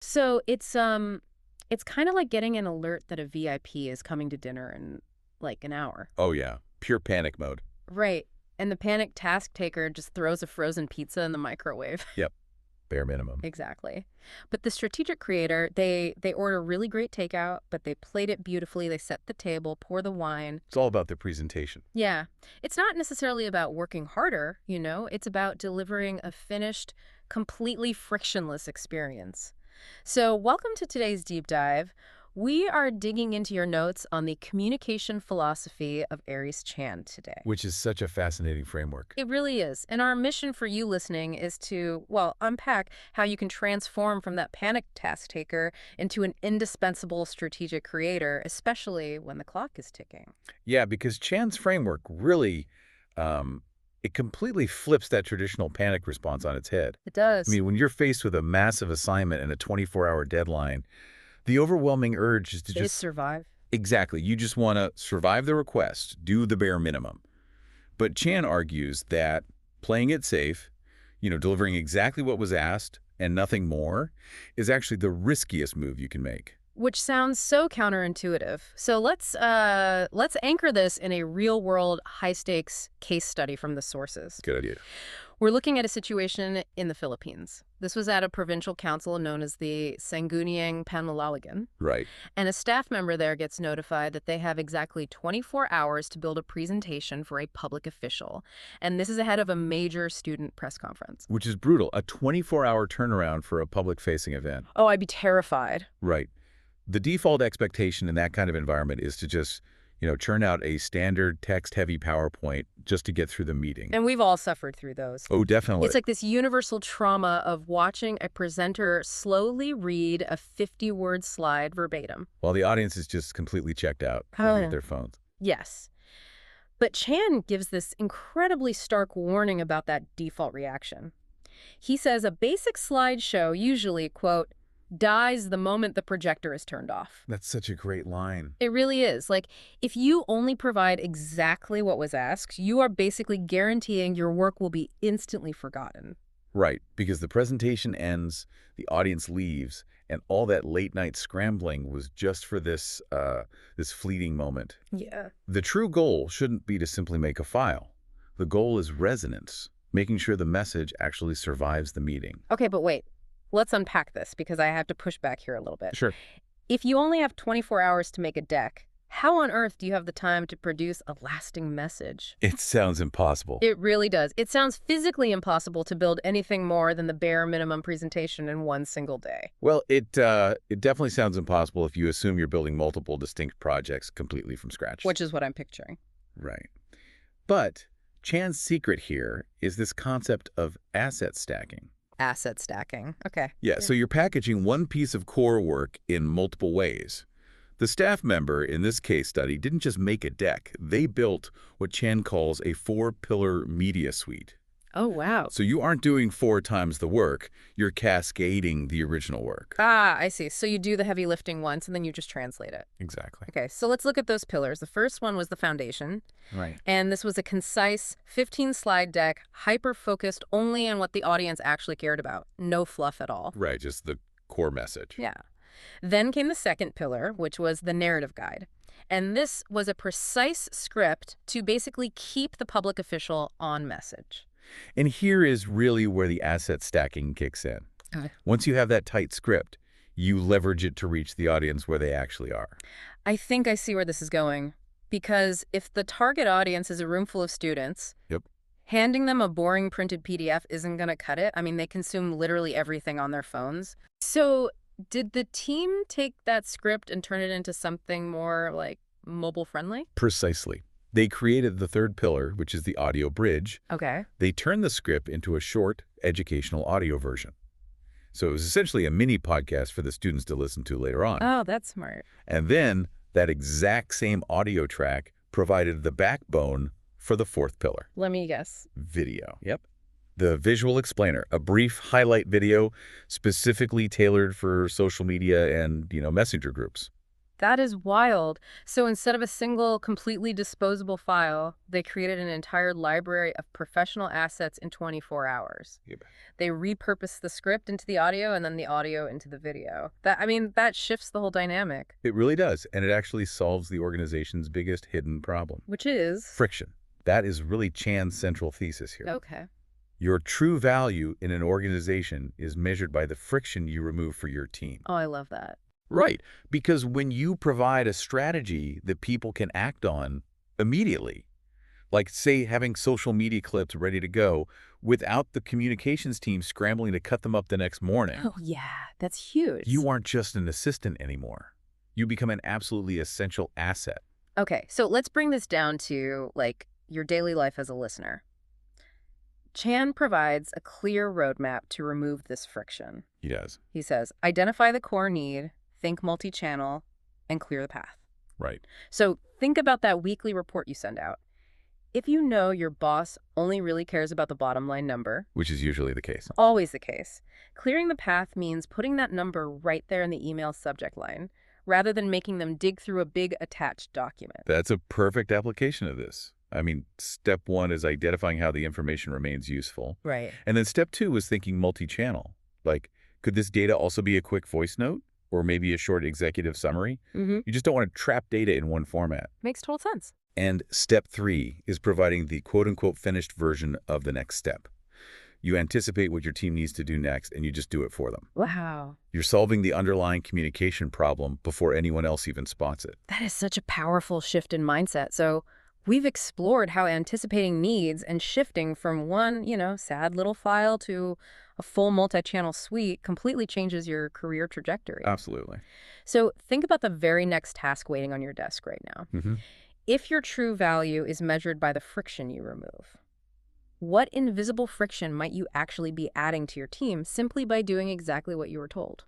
So it's kind of like getting an alert that a VIP is coming to dinner in like an hour. Oh, yeah. Pure panic mode. Right. And the panicked task taker just throws a frozen pizza in the microwave. Yep. Bare minimum. Exactly. But the strategic creator, they order really great takeout, but they plate it beautifully. They set the table, pour the wine. It's all about the presentation. Yeah. It's not necessarily about working harder, it's about delivering a finished, completely frictionless experience. So, welcome to today's deep dive. We are digging into your notes on the communication philosophy of Aries Chan today. Which is such a fascinating framework. It really is. And our mission for you listening is to, well, unpack how you can transform from that panic task taker into an indispensable strategic creator, especially when the clock is ticking. Yeah, because Chan's framework really, it completely flips that traditional panic response on its head. It I does. mean, when you're faced with a massive assignment and a 24-hour deadline, the overwhelming urge is to Is just, survive. exactly, you just want to survive the request, do the bare minimum. But Chan argues that playing it safe, delivering exactly what was asked and nothing more, is actually the riskiest move you can make. Which sounds so counterintuitive. So let's anchor this in a real-world, high-stakes case study from the sources. Good idea. We're looking at a situation in the Philippines. This was at a provincial council known as the Sangguniang Panlalawigan, Right. and a staff member there gets notified that they have exactly 24 hours to build a presentation for a public official. And this is ahead of a major student press conference. Which is brutal. A 24-hour turnaround for a public-facing event. Oh, I'd be terrified. Right. The default expectation in that kind of environment is to just, churn out a standard text-heavy PowerPoint just to get through the meeting. And we've all suffered through those. Oh, definitely. It's like this universal trauma of watching a presenter slowly read a 50-word slide verbatim. While the audience is just completely checked out with their phones. Yes. But Chan gives this incredibly stark warning about that default reaction. He says a basic slideshow usually, quote, dies the moment the projector is turned off. That's such a great line. It really is. Like, if you only provide exactly what was asked, you are basically guaranteeing your work will be instantly forgotten. Right, because the presentation ends, the audience leaves, and all that late-night scrambling was just for this fleeting moment. Yeah. The true goal shouldn't be to simply make a file. The goal is resonance, making sure the message actually survives the meeting. Okay, but wait. Let's unpack this because I have to push back here a little bit. Sure. If you only have 24 hours to make a deck, how on earth do you have the time to produce a lasting message? It sounds impossible. It really does. It sounds physically impossible to build anything more than the bare minimum presentation in one single day. Well, it definitely sounds impossible if you assume you're building multiple distinct projects completely from scratch. Which is what I'm picturing. Right. But Chan's secret here is this concept of asset stacking. Asset stacking. Okay. Yeah, so you're packaging one piece of core work in multiple ways. The staff member in this case study didn't just make a deck. They built what Chan calls a 4-pillar media suite. Oh, wow. So you aren't doing 4 times the work. You're cascading the original work. Ah, I see. So you do the heavy lifting once and then you just translate it. Exactly. Okay, so let's look at those pillars. The first one was the foundation. Right. And this was a concise 15-slide deck, hyper-focused only on what the audience actually cared about. No fluff at all. Right, just the core message. Yeah. Then came the second pillar, which was the narrative guide. And this was a precise script to basically keep the public official on message. And here is really where the asset stacking kicks in. Okay. Once you have that tight script, you leverage it to reach the audience where they actually are. I think I see where this is going. Because if the target audience is a room full of students, Yep. handing them a boring printed PDF isn't going to cut it. I mean, they consume literally everything on their phones. So did the team take that script and turn it into something more like mobile friendly? Precisely. They created the third pillar, which is the audio bridge. Okay. They turned the script into a short, educational audio version. So it was essentially a mini podcast for the students to listen to later on. Oh, that's smart. And then that exact same audio track provided the backbone for the fourth pillar. Let me guess. Video. Yep. The visual explainer, a brief highlight video specifically tailored for social media and, messenger groups. That is wild. So instead of a single, completely disposable file, they created an entire library of professional assets in 24 hours. Yep. They repurposed the script into the audio and then the audio into the video. That shifts the whole dynamic. It really does, and it actually solves the organization's biggest hidden problem. Which is? Friction. That is really Chan's central thesis here. Okay. Your true value in an organization is measured by the friction you remove for your team. Oh, I love that. Right, because when you provide a strategy that people can act on immediately, like, say, having social media clips ready to go without the communications team scrambling to cut them up the next morning, Oh, yeah. That's huge. you aren't just an assistant anymore. You become an absolutely essential asset. Okay, so let's bring this down to, like, your daily life as a listener. Chan provides a clear roadmap to remove this friction. He does. He says, identify the core need, think multi-channel, and clear the path. Right. So think about that weekly report you send out. If you know your boss only really cares about the bottom line number, Which is usually the case. always the case, clearing the path means putting that number right there in the email subject line, rather than making them dig through a big attached document. That's a perfect application of this. I mean, step one is identifying how the information remains useful. Right. And then step two is thinking multi-channel. Like, could this data also be a quick voice note? Or maybe a short executive summary? Mm-hmm. You just don't want to trap data in one format. Makes total sense. And step three is providing the quote-unquote finished version of the next step. You anticipate what your team needs to do next, and you just do it for them. Wow. You're solving the underlying communication problem before anyone else even spots it. That is such a powerful shift in mindset. So we've explored how anticipating needs and shifting from one, sad little file to a full multi-channel suite completely changes your career trajectory. Absolutely. So think about the very next task waiting on your desk right now. Mm-hmm. If your true value is measured by the friction you remove, what invisible friction might you actually be adding to your team simply by doing exactly what you were told?